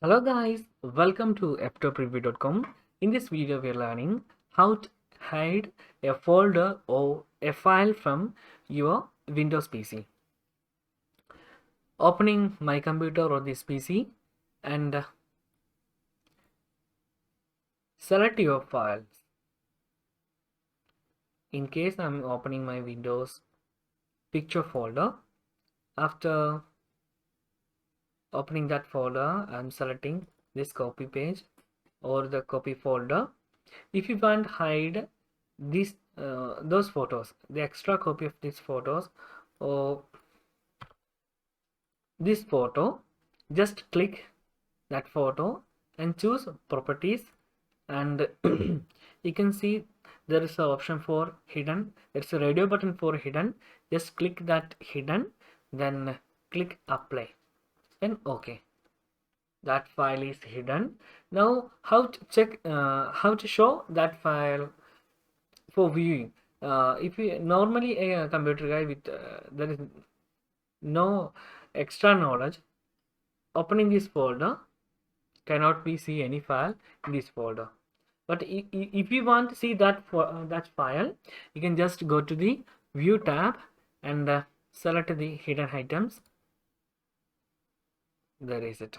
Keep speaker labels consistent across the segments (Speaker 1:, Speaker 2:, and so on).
Speaker 1: Hello guys, welcome to Ftopreview.com. In this video we are learning how to hide a folder or a file from your Windows PC. Opening my computer or this PC and select your files. In case I'm opening my Windows picture folder, after opening that folder I'm selecting this copy page or the copy folder. If you want to hide these those photos, the extra copy of these photos or this photo, just click that photo and choose properties, and you can see there is an option for hidden. It's a radio button for hidden. Just click that hidden, then click apply, then okay, that file is hidden. Now how to check, how to show that file for viewing. If you normally a computer guy with there is no extra knowledge, opening this folder cannot be see any file in this folder. But if you want to see that that file, you can just go to the view tab and select the hidden items. There is it.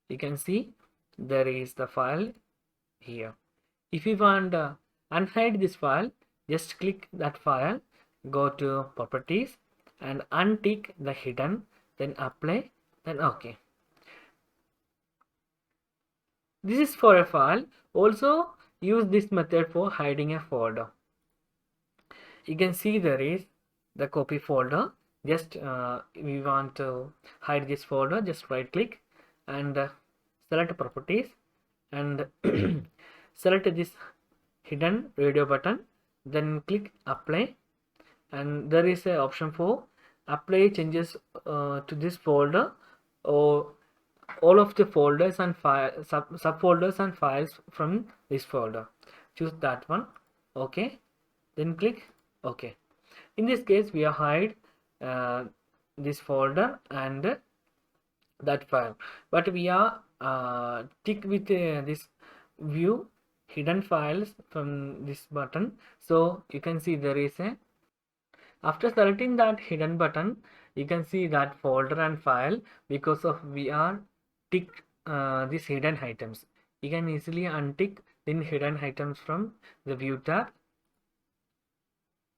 Speaker 1: You can see there is the file here. If you want unhide this file, just click that file, go to properties and untick the hidden, then apply, then okay. This is for a file. Also use this method for hiding a folder. You can see there is the copy folder. Just we want to hide this folder, just right click and select properties and select this hidden radio button, then click apply, and there is an option for apply changes to this folder or all of the folders and subfolders and files from this folder. Choose that one, okay, then click okay. In this case we are hide this folder and that file, but we are tick with this view hidden files from this button. So you can see there is a, after selecting that hidden button, you can see that folder and file because of we are tick these hidden items. You can easily untick the hidden items from the view tab.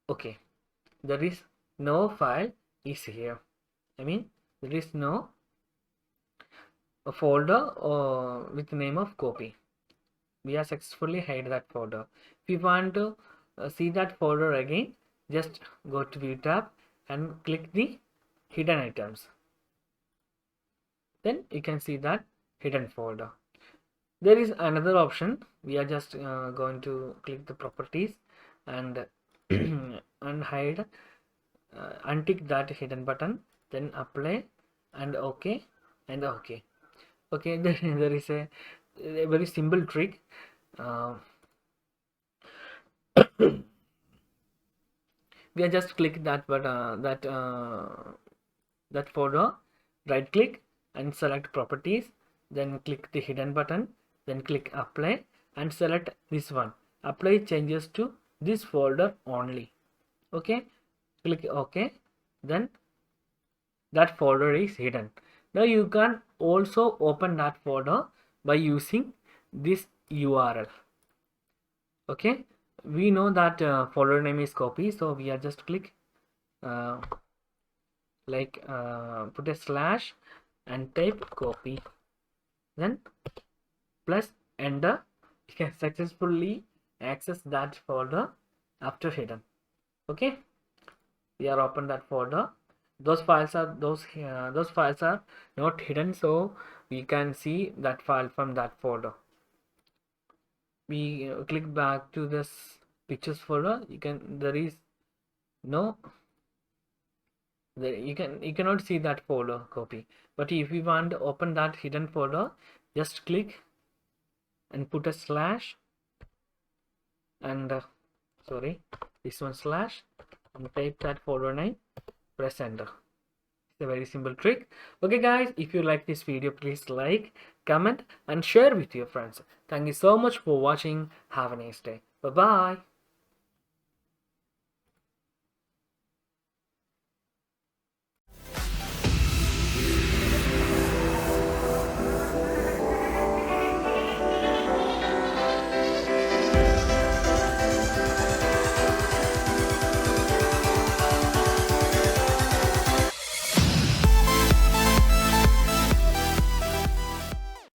Speaker 1: Okay, there is no file is here. I mean there is no a folder or with the name of copy. We have successfully hide that folder. If you want to see that folder again, just go to view tab and click the hidden items, then you can see that hidden folder. There is another option. We are just going to click the properties and unhide, untick that hidden button, then apply and okay and okay. Okay, there is a very simple trick. We are just click that button, that folder, right click and select properties, then click the hidden button, then click apply and select this one, apply changes to this folder only. Okay, click ok, then that folder is hidden. Now you can also open that folder by using this URL. Okay, we know that folder name is copy, so we are just click put a slash and type copy, then plus enter. You can successfully access that folder after hidden. Okay, we are open that folder. Those files are not hidden, so we can see that file from that folder. We click back to this pictures folder. You can, there is no, you cannot see that folder copy. But if you want to open that hidden folder, just click and put a slash and sorry, this one slash, and type that folder name, press enter. It's a very simple trick. Okay guys, if you like this video, please like, comment and share with your friends. Thank you so much for watching. Have a nice day. Bye bye.